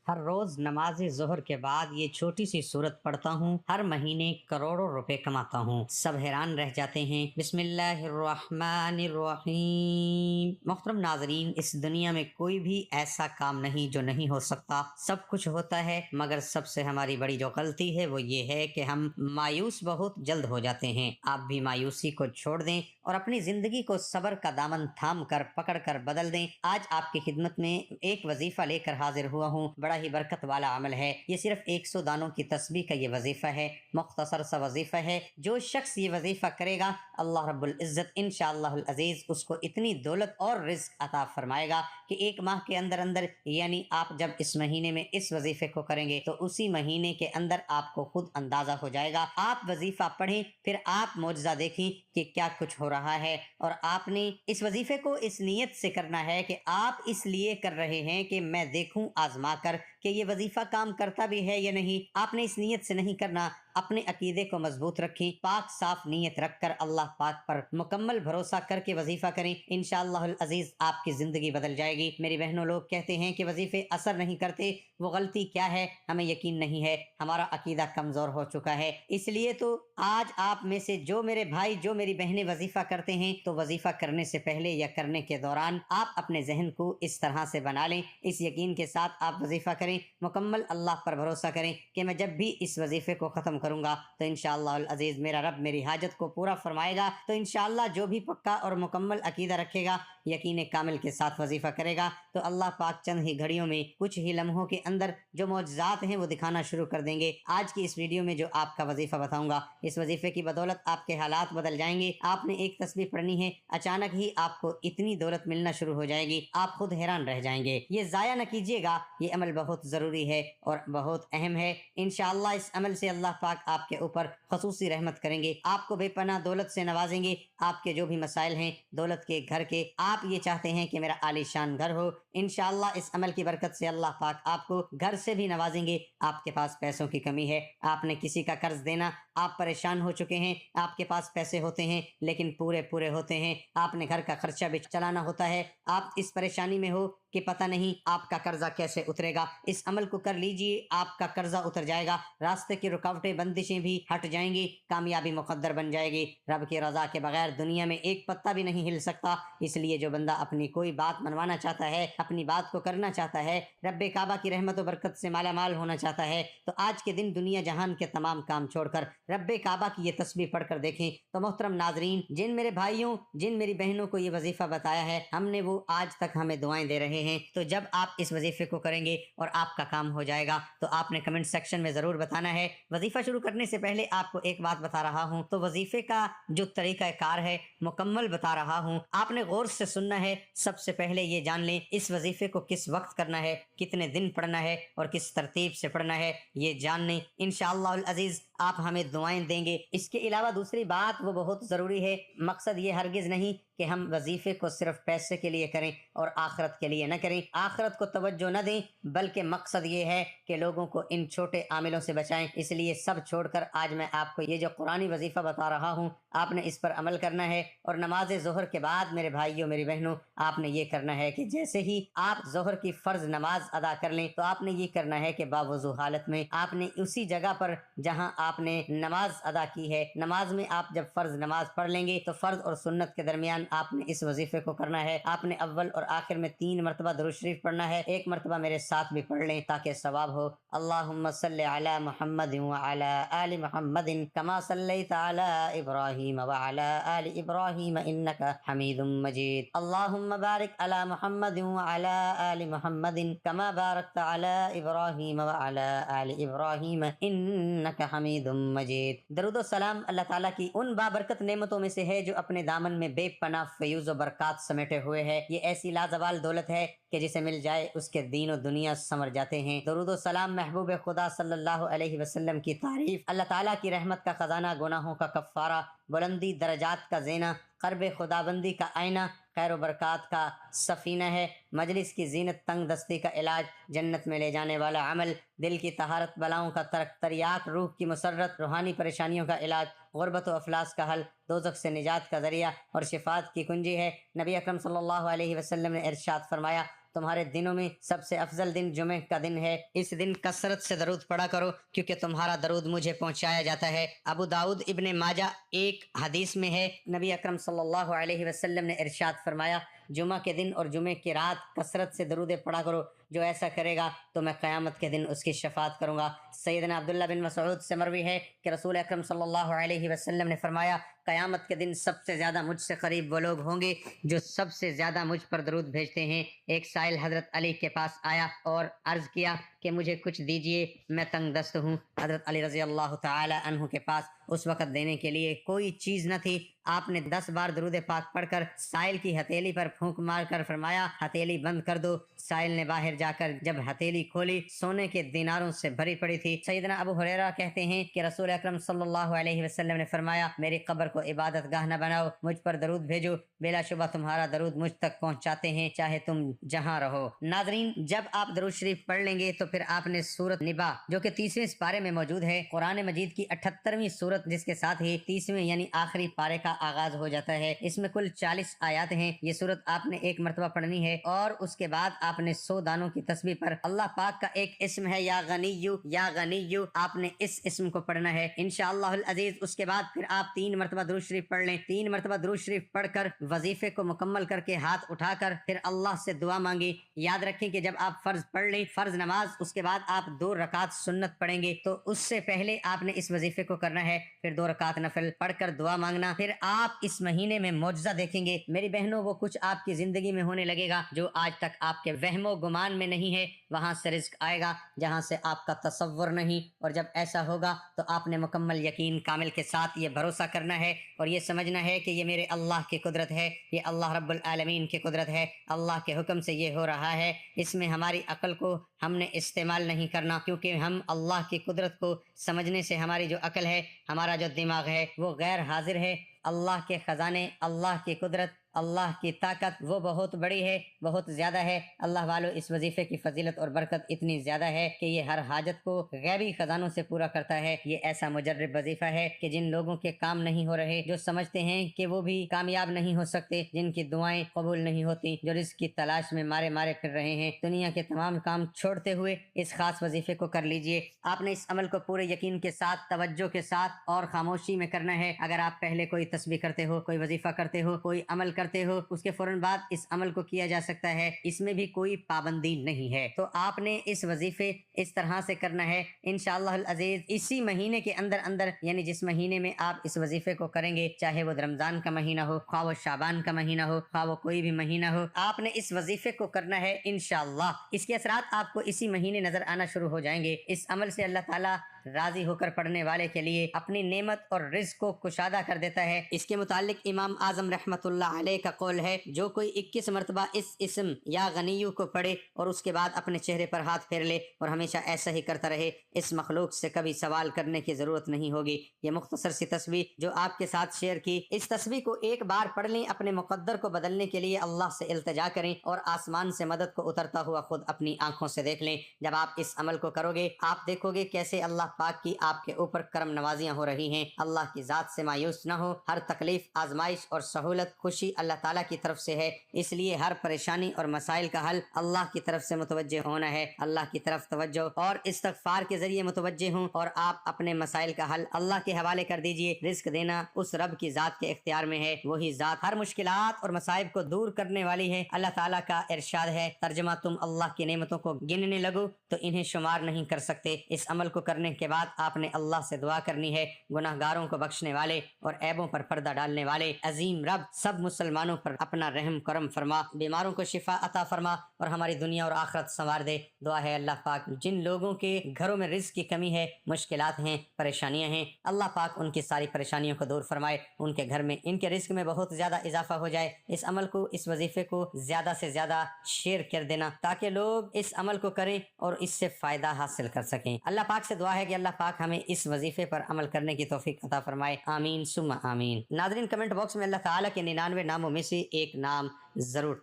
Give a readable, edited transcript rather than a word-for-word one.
ہر روز نماز ظہر کے بعد یہ چھوٹی سی صورت پڑھتا ہوں، ہر مہینے کروڑوں روپے کماتا ہوں۔ سب حیران رہ جاتے ہیں۔ بسم اللہ الرحمن الرحیم۔ محترم ناظرین، اس دنیا میں کوئی بھی ایسا کام نہیں جو نہیں ہو سکتا، سب کچھ ہوتا ہے، مگر سب سے ہماری بڑی جو غلطی ہے وہ یہ ہے کہ ہم مایوس بہت جلد ہو جاتے ہیں۔ آپ بھی مایوسی کو چھوڑ دیں اور اپنی زندگی کو صبر کا دامن تھام کر پکڑ کر بدل دیں۔ آج آپ کی خدمت میں ایک وظیفہ لے کر حاضر ہوا ہوں، بڑا ہی برکت والا عمل ہے۔ یہ صرف 100 دانوں کی تسبیح کا یہ وظیفہ ہے، مختصر سا وظیفہ ہے۔ جو شخص یہ وظیفہ کرے گا، اللہ رب العزت انشاءاللہ العزیز اس کو اتنی دولت اور رزق عطا فرمائے گا کہ ایک ماہ کے اندر یعنی آپ جب اس مہینے میں اس وظیفے کو کریں گے تو اسی مہینے کے اندر آپ کو خود اندازہ ہو جائے گا۔ آپ وظیفہ پڑھیں، پھر آپ معجزہ دیکھیں کہ کیا کچھ ہو رہا ہے۔ اور آپ نے اس وظیفے کو اس نیت سے کرنا ہے کہ آپ اس لیے کر رہے ہیں کہ میں دیکھوں آزما کر کہ یہ وظیفہ کام کرتا بھی ہے یا نہیں۔ آپ نے اس نیت سے نہیں کرنا۔ اپنے عقیدے کو مضبوط رکھیں، پاک صاف نیت رکھ کر اللہ پاک پر مکمل بھروسہ کر کے وظیفہ کریں، انشاءاللہ العزیز آپ کی زندگی بدل جائے گی۔ میری بہنوں، لوگ کہتے ہیں کہ وظیفے اثر نہیں کرتے، وہ غلطی کیا ہے؟ ہمیں یقین نہیں ہے، ہمارا عقیدہ کمزور ہو چکا ہے۔ اس لیے تو آج آپ میں سے جو میرے بھائی، جو میری بہنیں وظیفہ کرتے ہیں، تو وظیفہ کرنے سے پہلے یا کرنے کے دوران آپ اپنے ذہن کو اس طرح سے بنا لیں، اس یقین کے ساتھ آپ وظیفہ کریں، مکمل اللہ پر بھروسہ کریں کہ میں جب بھی اس وظیفے کو ختم کروں گا تو انشاءاللہ العزیز میرا رب میری حاجت کو پورا فرمائے گا۔ تو انشاءاللہ جو بھی پکا اور مکمل عقیدہ رکھے گا، یقین کامل کے ساتھ وظیفہ کرے گا، تو اللہ پاک چند ہی گھڑیوں میں، کچھ ہی لمحوں کے اندر جو معجزات ہیں وہ دکھانا شروع کر دیں گے۔ آج کی اس ویڈیو میں جو آپ کا وظیفہ بتاؤں گا، اس وظیفے کی بدولت آپ کے حالات بدل جائیں گے۔ آپ نے ایک تسبیح پڑھنی ہے، اچانک ہی آپ کو اتنی دولت ملنا شروع ہو جائے گی، آپ خود حیران رہ جائیں گے۔ یہ ضائع نہ کیجیے گا، یہ عمل بہت ضروری ہے اور بہت اہم ہے۔ انشاءاللہ اس عمل سے اللہ پاک آپ کے اوپر خصوصی رحمت کریں گے، آپ کو بے پناہ دولت سے نوازیں گے۔ آپ کے جو بھی مسائل ہیں دولت کے، گھر کے، آپ یہ چاہتے ہیں کہ میرا عالی شان گھر ہو، انشاءاللہ اس عمل کی برکت سے اللہ پاک آپ کو گھر سے بھی نوازیں گے۔ آپ کے پاس پیسوں کی کمی ہے، آپ نے کسی کا قرض دینا، آپ پریشان ہو چکے ہیں، آپ کے پاس پیسے ہوتے ہیں لیکن پورے ہوتے ہیں، آپ نے گھر کا خرچہ بھی چلانا ہوتا ہے، آپ اس پریشانی میں ہو کہ پتہ نہیں آپ کا قرضہ کیسے اترے گا، اس عمل کو کر لیجئے، آپ کا قرضہ اتر جائے گا، راستے کی رکاوٹیں، بندشیں بھی ہٹ جائیں گی، کامیابی مقدر بن جائے گی۔ رب کی رضا کے بغیر دنیا میں ایک پتہ بھی نہیں ہل سکتا۔ اس لیے جو بندہ اپنی کوئی بات منوانا چاہتا ہے، اپنی بات کو کرنا چاہتا ہے، رب کعبہ کی رحمت و برکت سے مالا مال ہونا چاہتا ہے، تو آج کے دن دنیا جہان کے تمام کام چھوڑ کر رب کعبہ کی یہ تسبیح پڑھ کر دیکھیں۔ تو محترم ناظرین، جن میرے بھائیوں، جن میری بہنوں کو یہ وظیفہ بتایا ہے ہم نے، وہ آج تک ہمیں دعائیں دے رہے ہیں۔ تو جب آپ اس وظیفے کو کریں گے اور آپ کا کام ہو جائے گا تو آپ نے کمنٹ سیکشن میں ضرور بتانا ہے۔ وظیفہ شروع کرنے سے پہلے آپ کو ایک بات بتا رہا ہوں، تو وظیفے کا جو طریقہ کار ہے مکمل بتا رہا ہوں، آپ نے غور سے سننا ہے۔ سب سے پہلے یہ جان لیں اس وظیفے کو کس وقت کرنا ہے، کتنے دن پڑھنا ہے اور کس ترتیب سے پڑھنا ہے، یہ جان لیں، انشاءاللہ العزیز آپ ہمیں دعائیں دیں گے۔ اس کے علاوہ دوسری بات وہ بہت ضروری ہے، مقصد یہ ہرگز نہیں کہ ہم وظیفے کو صرف پیسے کے لیے کریں اور آخرت کے لیے نہ کریں، آخرت کو توجہ نہ دیں، بلکہ مقصد یہ ہے کہ لوگوں کو ان چھوٹے عاملوں سے بچائیں۔ اس لیے سب چھوڑ کر آج میں آپ کو یہ جو قرآنی وظیفہ بتا رہا ہوں، آپ نے اس پر عمل کرنا ہے۔ اور نماز ظہر کے بعد میرے بھائیوں، میری بہنوں، آپ نے یہ کرنا ہے کہ جیسے ہی آپ ظہر کی فرض نماز ادا کر لیں تو آپ نے یہ کرنا ہے کہ باوضو حالت میں آپ نے اسی جگہ پر جہاں آپ نے نماز ادا کی ہے، نماز میں آپ جب فرض نماز پڑھ لیں گے تو فرض اور سنت کے درمیان آپ نے اس وظیفے کو کرنا ہے۔ آپ نے اول اور آخر میں 3 مرتبہ درود شریف پڑھنا ہے، ایک مرتبہ میرے ساتھ بھی پڑھ لیں تاکہ ثواب ہو۔ اللہم صلی علی محمد وعلی آل محمد کما صلیت علی ابراہیم وعلی آل ابراہیم انک حمید مجید۔ اللہم بارک علی محمد وعلی آل محمد کما بارکت علی ابراہیم وعلی آل ابراہیم انک حمید مجید۔ درود و سلام اللہ تعالیٰ کی ان بابرکت نعمتوں میں سے ہے جو اپنے دامن میں بے پناہ فیوز و برکات سمیٹے ہوئے ہے۔ یہ ایسی لازوال دولت ہے کہ جسے مل جائے اس کے دین و دنیا سنور جاتے ہیں۔ درود و سلام محبوب خدا صلی اللہ علیہ وسلم کی تعریف، اللہ تعالیٰ کی رحمت کا خزانہ، گناہوں کا کفارہ، بلندی درجات کا زینہ، قرب خدابندی کا آئینہ، خیر و برکات کا سفینہ ہے، مجلس کی زینت، تنگ دستی کا علاج، جنت میں لے جانے والا عمل، دل کی طہارت، بلاؤں کا ترک، تریاق، روح کی مسرت، روحانی پریشانیوں کا علاج، غربت و افلاس کا حل، دوزخ سے نجات کا ذریعہ اور شفاعت کی کنجی ہے۔ نبی اکرم صلی اللہ علیہ وسلم نے ارشاد فرمایا، تمہارے دنوں میں سب سے افضل دن جمعہ کا دن ہے، اس دن کثرت سے درود پڑھا کرو کیونکہ تمہارا درود مجھے پہنچایا جاتا ہے۔ ابو داؤد ابن ماجہ ایک حدیث میں ہے، نبی اکرم صلی اللہ علیہ وسلم نے ارشاد فرمایا، جمعہ کے دن اور جمعے کی رات کثرت سے درود پڑھا کرو، جو ایسا کرے گا تو میں قیامت کے دن اس کی شفاعت کروں گا۔ سیدنا عبداللہ بن مسعود سے مروی ہے کہ رسول اکرم صلی اللہ علیہ وسلم نے فرمایا، قیامت کے دن سب سے زیادہ مجھ سے قریب وہ لوگ ہوں گے جو سب سے زیادہ مجھ پر درود بھیجتے ہیں۔ ایک سائل حضرت علی کے پاس آیا اور عرض کیا کہ مجھے کچھ دیجئے، میں تنگ دست ہوں۔ حضرت علی رضی اللہ تعالی عنہ کے پاس اس وقت دینے کے لیے کوئی چیز نہ تھی۔ آپ نے 10 بار درود پاک پڑھ کر سائل کی ہتھیلی پر پھونک مار کر فرمایا، ہتھیلی بند کر دو۔ سائل نے باہر جا کر جب ہتھیلی کھولی، سونے کے دیناروں سے بھری پڑی تھی۔ سیدنا ابو ہریرہ کہتے ہیں کہ رسول اکرم صلی اللہ علیہ وسلم نے فرمایا، میری قبر کو عبادت گاہ نہ بناؤ، مجھ پر درود بھیجو، بلا شبہ تمہارا درود مجھ تک پہنچاتے ہیں چاہے تم جہاں رہو۔ ناظرین، جب آپ درود شریف پڑھ لیں گے تو پھر آپ نے سورۃ نبا جو کہ 30ویں پارے میں موجود ہے، قرآن مجید کی 78ویں سورت، جس کے ساتھ ہی 30ویں یعنی آخری پارے کا آغاز ہو جاتا ہے۔ اس میں کل 40 آیات ہیں۔ یہ سورت آپ نے ایک مرتبہ پڑھنی ہے اور اس کے بعد آپ نے 100 دانوں کی تسبیح پر اللہ پاک کا ایک اسم ہے یا غنیو یا غنیو، آپ نے اس اسم کو پڑھنا ہے انشاءاللہ العزیز۔ اس کے بعد پھر آپ 3 مرتبہ درود شریف پڑھ لیں۔ 3 مرتبہ درود شریف پڑھ کر وظیفے کو مکمل کر کے ہاتھ اٹھا کر پھر اللہ سے دعا مانگی۔ یاد رکھیں کہ جب آپ فرض پڑھ لیں، فرض نماز، اس کے بعد آپ 2 رکعت سنت پڑھیں گے تو اس سے پہلے آپ نے اس وظیفے کو کرنا ہے، پھر 2 رکعت نفل پڑھ کر دعا مانگنا۔ پھر آپ اس مہینے میں معجزہ دیکھیں گے میری بہنوں، وہ کچھ آپ کی زندگی میں ہونے لگے گا جو آج تک آپ کے وہم و گمان میں نہیں ہے۔ وہاں سے رزق آئے گا جہاں سے آپ کا تصور نہیں، اور جب ایسا ہوگا تو آپ نے مکمل یقین کامل کے ساتھ یہ بھروسہ کرنا ہے اور یہ سمجھنا ہے کہ یہ میرے اللہ کی قدرت ہے، یہ اللہ رب العالمین کی قدرت ہے، اللہ کے حکم سے یہ ہو رہا ہے۔ اس میں ہماری عقل کو ہم نے استعمال نہیں کرنا، کیونکہ ہم اللہ کی قدرت کو سمجھنے سے ہماری جو عقل ہے، ہمارا جو دماغ ہے، وہ غیر حاضر ہے۔ اللہ کے خزانے، اللہ کی قدرت، اللہ کی طاقت وہ بہت بڑی ہے، بہت زیادہ ہے۔ اللہ والو، اس وظیفے کی فضیلت اور برکت اتنی زیادہ ہے کہ یہ ہر حاجت کو غیبی خزانوں سے پورا کرتا ہے۔ یہ ایسا مجرب وظیفہ ہے کہ جن لوگوں کے کام نہیں ہو رہے، جو سمجھتے ہیں کہ وہ بھی کامیاب نہیں ہو سکتے، جن کی دعائیں قبول نہیں ہوتی، جو رزق کی تلاش میں مارے مارے پھر رہے ہیں، دنیا کے تمام کام چھوڑتے ہوئے اس خاص وظیفے کو کر لیجئے۔ آپ نے اس عمل کو پورے یقین کے ساتھ، توجہ کے ساتھ اور خاموشی میں کرنا ہے۔ اگر آپ پہلے کوئی تسبیح کرتے ہو، کوئی وظیفہ کرتے ہو، کوئی عمل کرتے ہو، اس کے فوراً بعد اس عمل کو کیا جا سکتا ہے، اس میں بھی کوئی پابندی نہیں ہے۔ تو آپ نے اس وظیفے اس طرح سے کرنا ہے انشاءاللہ العزیز۔ اسی مہینے کے اندر اندر، یعنی جس مہینے میں آپ اس وظیفے کو کریں گے، چاہے وہ رمضان کا مہینہ ہو، خواہ وہ شعبان کا مہینہ ہو، خواہ وہ کوئی بھی مہینہ ہو، آپ نے اس وظیفے کو کرنا ہے انشاءاللہ۔ اس کے اثرات آپ کو اسی مہینے نظر آنا شروع ہو جائیں گے۔ اس عمل سے اللہ تعالیٰ راضی ہو کر پڑھنے والے کے لیے اپنی نعمت اور رزق کو کشادہ کر دیتا ہے۔ اس کے متعلق امام اعظم رحمت اللہ علیہ کا قول ہے، جو کوئی 21 مرتبہ اس اسم یا غنیو کو پڑھے اور اس کے بعد اپنے چہرے پر ہاتھ پھیر لے اور ہمیشہ ایسا ہی کرتا رہے، اس مخلوق سے کبھی سوال کرنے کی ضرورت نہیں ہوگی۔ یہ مختصر سی تسبیح جو آپ کے ساتھ شیئر کی، اس تسبیح کو ایک بار پڑھ لیں، اپنے مقدر کو بدلنے کے لیے اللہ سے التجا کریں اور آسمان سے مدد کو اترتا ہوا خود اپنی آنکھوں سے دیکھ لیں۔ جب آپ اس عمل کو کرو گے، آپ دیکھو گے کیسے اللہ پاک کی آپ کے اوپر کرم نوازیاں ہو رہی ہیں۔ اللہ کی ذات سے مایوس نہ ہو، ہر تکلیف، آزمائش اور سہولت، خوشی اللہ تعالیٰ کی طرف سے ہے، اس لیے ہر پریشانی اور مسائل کا حل اللہ کی طرف سے متوجہ ہونا ہے۔ اللہ کی طرف توجہ اور استغفار کے ذریعے متوجہ ہوں اور آپ اپنے مسائل کا حل اللہ کے حوالے کر دیجئے۔ رزق دینا اس رب کی ذات کے اختیار میں ہے، وہی ذات ہر مشکلات اور مصائب کو دور کرنے والی ہے۔ اللہ تعالیٰ کا ارشاد ہے، ترجمہ، تم اللہ کی نعمتوں کو گننے لگو تو انہیں شمار نہیں کر سکتے۔ اس عمل کو کرنے کے بعد آپ نے اللہ سے دعا کرنی ہے، گناہ گاروں کو بخشنے والے اور عیبوں پر پردہ ڈالنے والے عظیم رب، سب مسلمانوں پر اپنا رحم کرم فرما، بیماروں کو شفا عطا فرما اور ہماری دنیا اور آخرت سنوار دے۔ دعا ہے اللہ پاک جن لوگوں کے گھروں میں رزق کی کمی ہے، مشکلات ہیں، پریشانیاں ہیں، اللہ پاک ان کی ساری پریشانیوں کو دور فرمائے، ان کے گھر میں، ان کے رزق میں بہت زیادہ اضافہ ہو جائے۔ اس عمل کو، اس وظیفے کو زیادہ سے زیادہ شیئر کر دینا تاکہ لوگ اس عمل کو کریں اور اس سے فائدہ حاصل کر سکیں۔ اللہ پاک سے دعا ہے کہ اللہ پاک ہمیں اس وظیفے پر عمل کرنے کی توفیق عطا فرمائے، آمین ثم آمین۔ ناظرین، کمنٹ باکس میں اللہ تعالیٰ کے 99 ناموں میں سے ایک نام ضرور